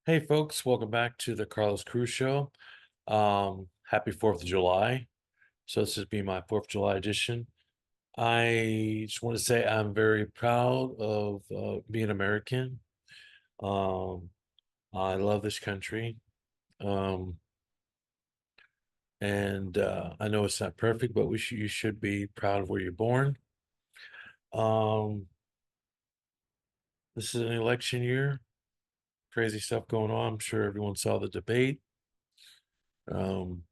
Hey folks, welcome back to the Carlos Cruz Show. Happy 4th of July. So this is be my 4th of July edition. I just want to say I'm very proud of being American. Um, I love this country. Um, and I know it's not perfect, but you should be proud of where you're born. Um, this is an election year. Crazy stuff going on. I'm sure everyone saw the debate. Um,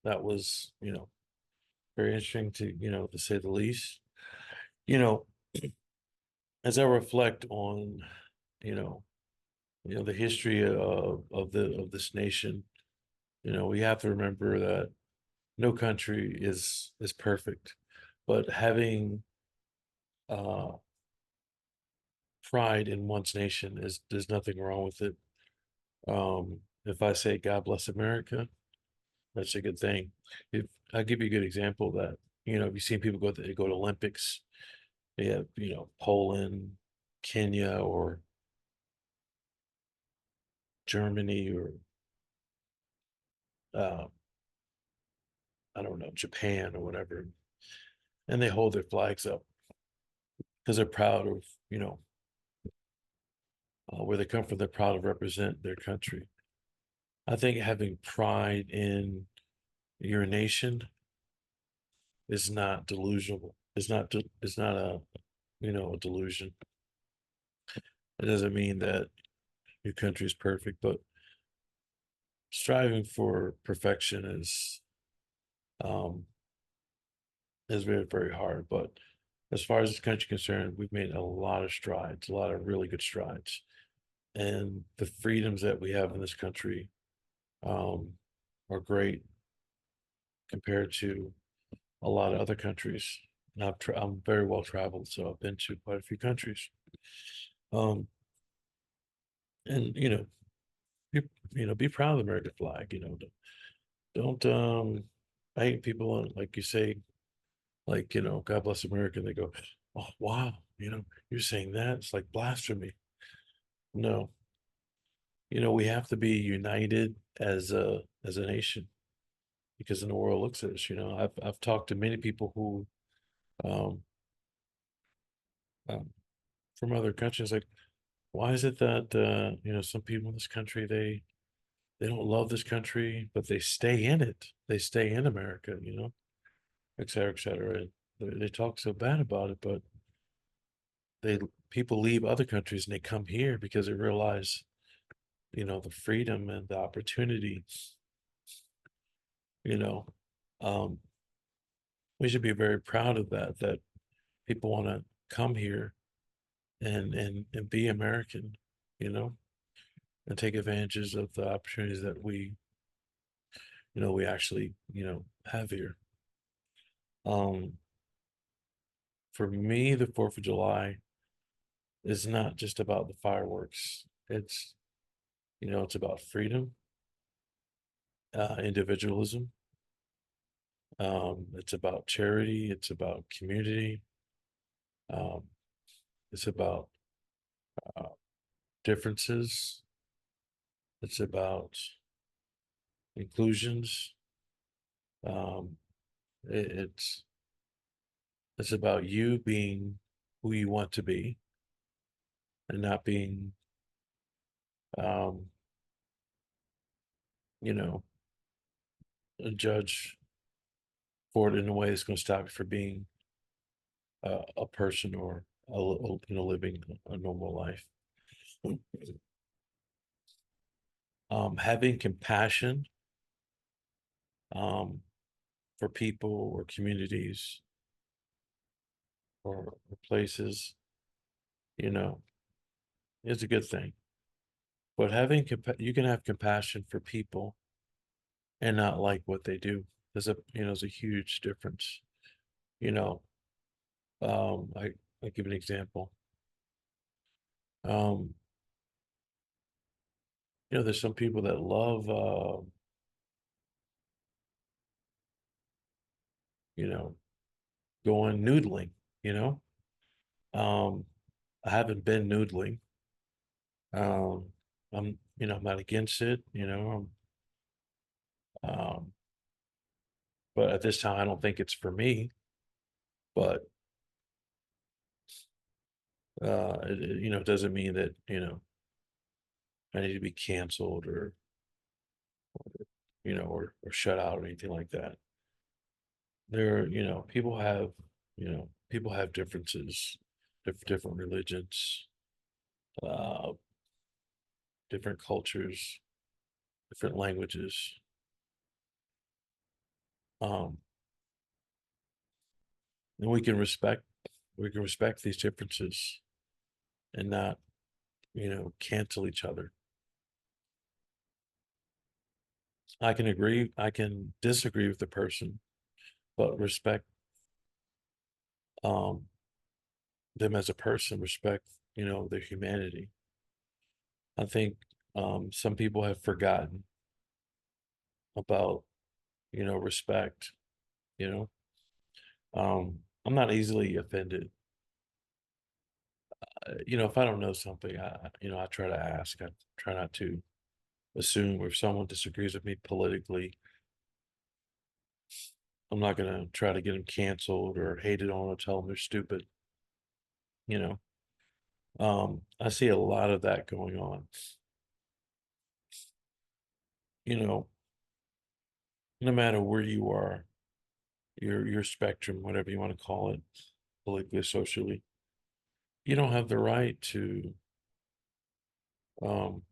that was, very interesting to say the least. You know, as I reflect on, you know, the history of this nation, we have to remember that no country is perfect, but having uh pride in one's nation is there's nothing wrong with it. If I say God bless America, that's a good thing. If I'll give you a good example of that, you've seen people go to Olympics. They have, Poland, Kenya, or Germany, or uh, I don't know, Japan or whatever, and they hold their flags up because they're proud of, where they come from. They're proud to represent their country. I think having pride in your nation is not delusional. It's not a delusion. It doesn't mean that your country is perfect, but striving for perfection um, is very, very hard. But as far as this country is concerned, we've made a lot of strides, a lot of really good strides. And the freedoms that we have in this country um, are great compared to a lot of other countries. And I'm very well traveled, so I've been to quite a few countries. Um, and be, be proud of the American flag. Don't I hate people like you say, like God bless America. And they go, oh wow, you're saying that it's like blasphemy. No, we have to be united as a nation because then the world looks at us. I've talked to many people who um, um from other countries, like, why is it that some people in this country they don't love this country, but they stay in it. They stay in America, et cetera, et cetera. And they talk so bad about it, but they people leave other countries and they come here because they realize, the freedom and the opportunity, you know. Um, we should be very proud of that people want to come here and be American, you know, and take advantages of the opportunities that we actually, have here. Um, for me, the 4th of July is not just about the fireworks. It's about freedom, individualism. It's about charity. It's about community. Um, it's about uh, differences. It's about inclusions. Um, it, it's it's about you being who you want to be and not being, um, you know, a judge for it in a way that's going to stop you from being a person or living a normal life. Having compassion um, for people or communities or places, you know, is a good thing. But you can have compassion for people and not like what they do. There's a huge difference. You know, I give an example. Um, there's some people that love going noodling, you know? Um, I haven't been noodling. Um, I'm not against it, um, but at this time, I don't think it's for me. But it doesn't mean that, I need to be canceled or shut out or anything like that. People have differences, different religions, uh, different cultures, different languages. Um, and we can respect these differences and not, cancel each other. I can disagree with the person, but respect um them as a person, respect, their humanity. I think some people have forgotten about, respect, you know. I'm not easily offended. If I don't know something, I try to ask. I try not to assume if someone disagrees with me politically, I'm not gonna try to get them canceled or hated on or tell them they're stupid, you know. I see a lot of that going on. You know, no matter where you are, your spectrum, whatever you want to call it, politically, socially, you don't have the right to um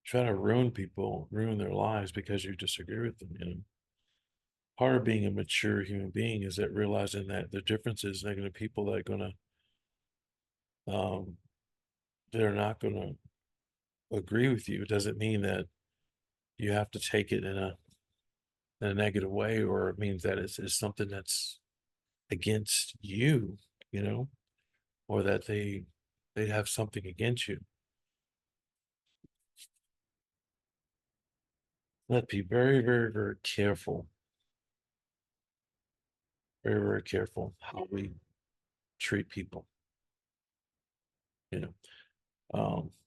try to ruin their lives because you disagree with them. Part of being a mature human being is that realizing that the differences, they're going to people um that are not going to agree with you. It doesn't mean that you have to take it in a negative way, or it means that it's something that's against you, you know, or that they have something against you. Let's be very, very, very careful, very, very careful how we treat people, you know.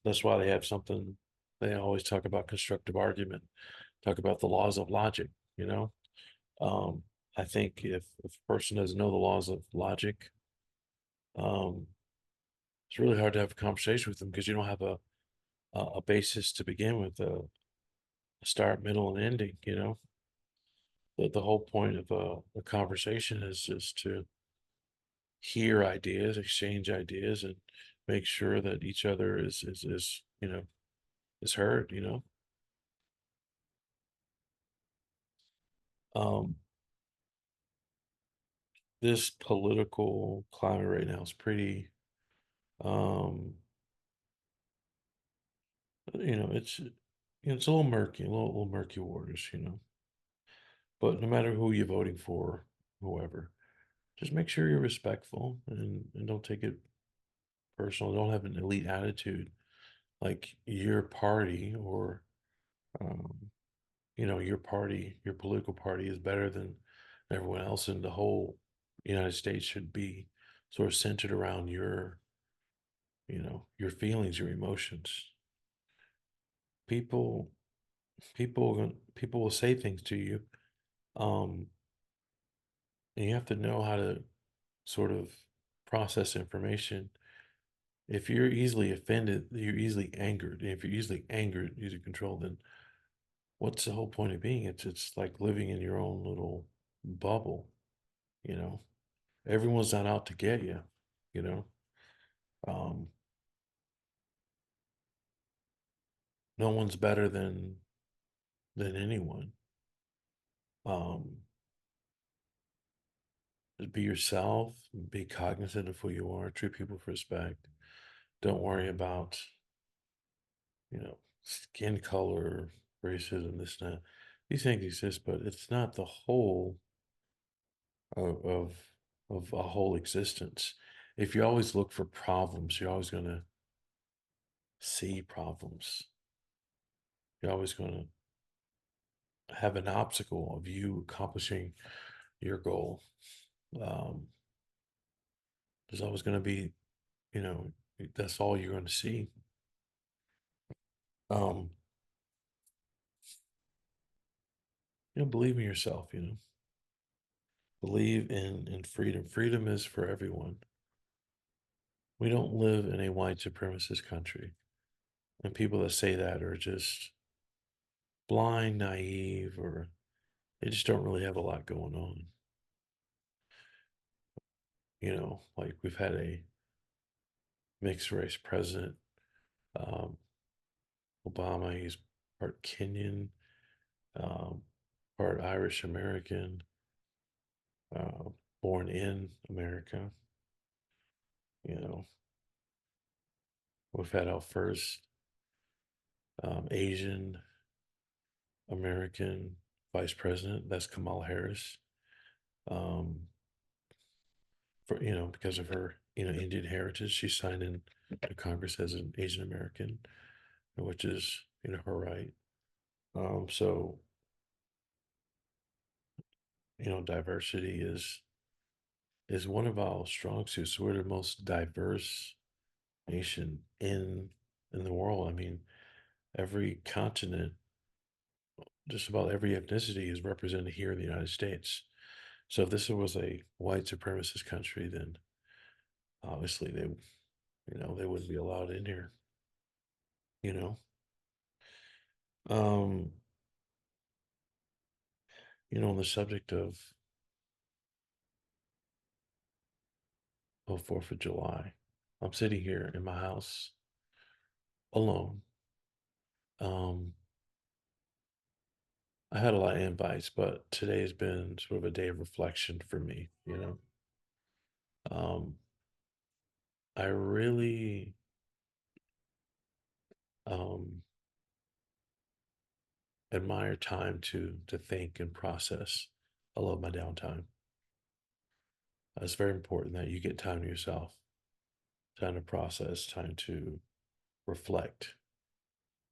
That's why they have something, they always talk about constructive argument, talk about the laws of logic, you know. Um, I think if a person doesn't know the laws of logic, um, it's really hard to have a conversation with them because you don't have a basis to begin with, a start, middle, and ending, you know. The whole point of a conversation is just to hear ideas, exchange ideas, and make sure that each other is heard, you know. Um, this political climate right now is pretty, um, it's a little murky, a little murky waters, you know. But no matter who you're voting for, whoever, just make sure you're respectful and don't take it personal. Don't have an elite attitude like your party or um, your party, your political party is better than everyone else, and the whole United States should be sort of centered around your feelings, your emotions. People, people will say things to you, um, and you have to know how to sort of process information. If you're easily offended, you're easily angered. And if you're easily angered, easily controlled, then what's the whole point of being? It's like living in your own little bubble, you know. Everyone's not out to get you, you know. Um, no one's better than anyone. Um, be yourself, be cognizant of who you are, treat people with respect. Don't worry about, skin color, racism, this and that. These things exist, but it's not the whole of of a whole existence. If you always look for problems, you're always gonna see problems. You're always gonna have an obstacle of you accomplishing your goal. Um, there's always going to be, you know, that's all you're going to see. Um, believe in yourself, believe in freedom. Freedom is for everyone. We don't live in a white supremacist country. And people that say that are just blind, naive, or they just don't really have a lot going on. Like we've had a mixed race president. Um, Obama, he's part Kenyan, um, part Irish American, uh, born in America. You know, we've had our first Asian American vice president. That's Kamala Harris. Um, because of her, Indian heritage, she signed in to Congress as an Asian American, which is, her right. So, diversity is one of our strong suits. We're the most diverse nation in the world. I mean, every continent, just about every ethnicity is represented here in the United States. So if this was a white supremacist country, then obviously they wouldn't be allowed in here, you know. Um, on the subject of 4th of July, I'm sitting here in my house alone. Um, I had a lot of invites, but today has been sort of a day of reflection for me. Um, I really um, admire time to think and process. I love my downtime. It's very important that you get time to yourself, time to process, time to reflect,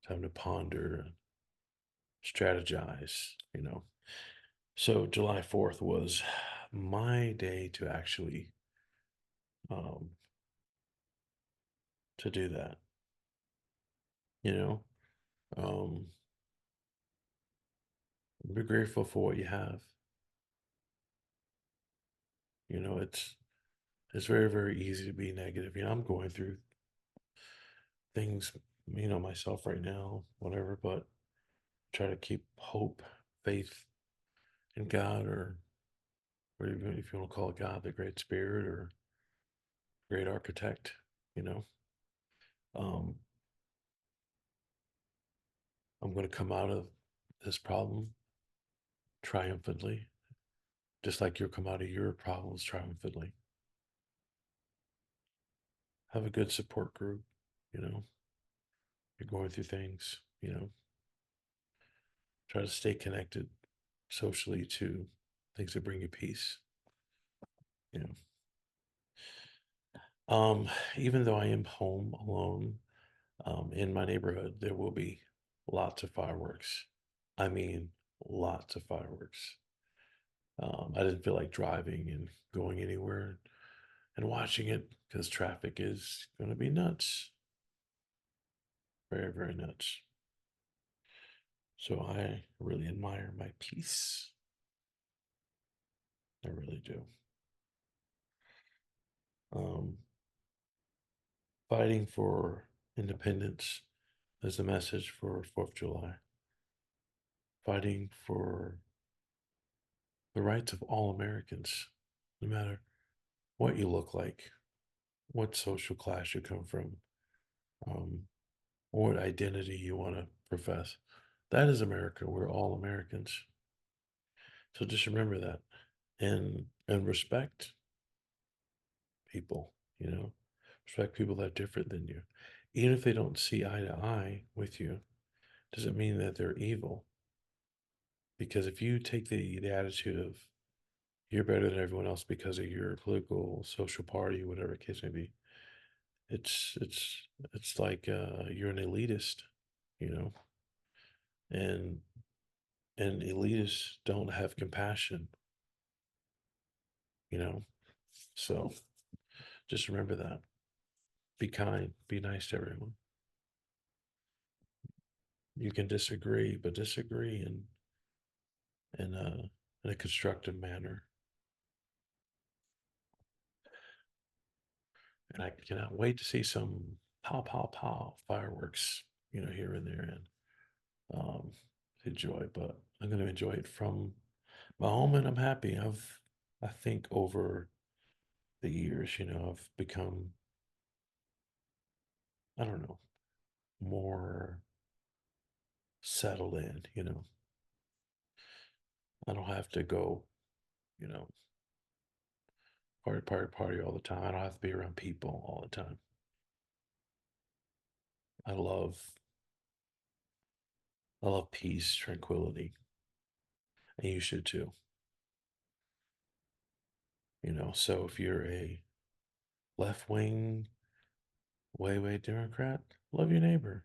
time to ponder, strategize. So July 4th was my day to actually um, to do that. You know, um, be grateful for what you have. It's very, very easy to be negative. I'm going through things, myself right now, whatever, but try to keep hope, faith in God, or even if you want to call it God, the Great Spirit or Great Architect, you know. Um, I'm going to come out of this problem triumphantly, just like you'll come out of your problems triumphantly. Have a good support group, you know. You're going through things. Try to stay connected socially to things that bring you peace, you know. Even though I am home alone, in my neighborhood, there will be lots of fireworks. I mean, lots of fireworks. I didn't feel like driving and going anywhere and watching it because traffic is going to be nuts. Very, very nuts. So I really admire my peace. I really do. Um, Fighting for independence is the message for 4th of July. Fighting for the rights of all Americans, no matter what you look like, what social class you come from, um, or what identity you want to profess. That is America. We're all Americans. So just remember that and respect people, respect people that are different than you. Even if they don't see eye to eye with you, doesn't mean that they're evil. Because if you take the attitude of you're better than everyone else because of your political, social party, whatever the case may be, it's like you're an elitist, you know, and And elitists don't have compassion, you know? So just remember that. Be kind, be nice to everyone. You can disagree, but disagree in a constructive manner. And I cannot wait to see some pow pow pow fireworks, here and there, and enjoy. But I'm going to enjoy it from my home, and I'm happy. I think over the years, I've become, I don't know, more settled in. I don't have to go, you know, party, party, party all the time. I don't have to be around people all the time. I love, I love peace, tranquility, and you should too. So if you're a left wing, way Democrat, love your neighbor.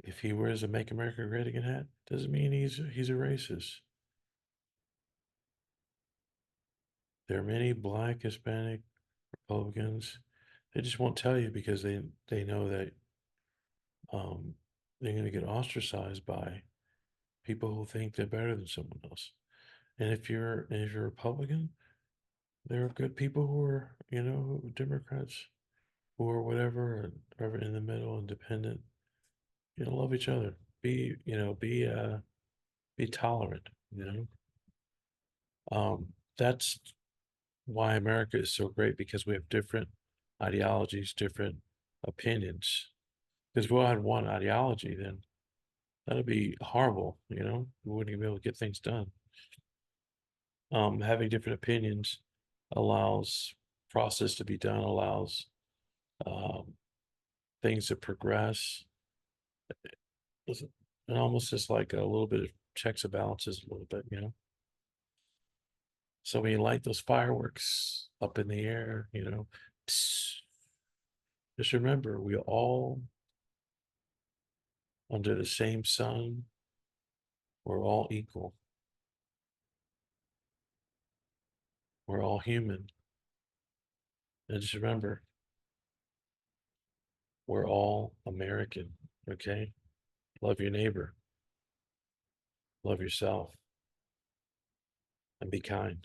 If he wears a "Make America Great Again" hat, doesn't mean he's a racist. There are many black, Hispanic, Republicans. They just won't tell you because they know that um, they're going to get ostracized by people who think they're better than someone else. And if you're a Republican, there are good people who are Democrats who are whatever in the middle, independent. Love each other. Be tolerant. That's why America is so great because we have different ideologies, different opinions. Because if we all had one ideology, then that'd be horrible. We wouldn't even be able to get things done. Having different opinions allows process to be done, allows um, things to progress. And almost just like a little bit of checks and balances, a little bit. So when you light those fireworks up in the air, just remember we are all under the same sun. We're all equal. We're all human. And just remember, we're all American. Okay? Love your neighbor, love yourself, and be kind.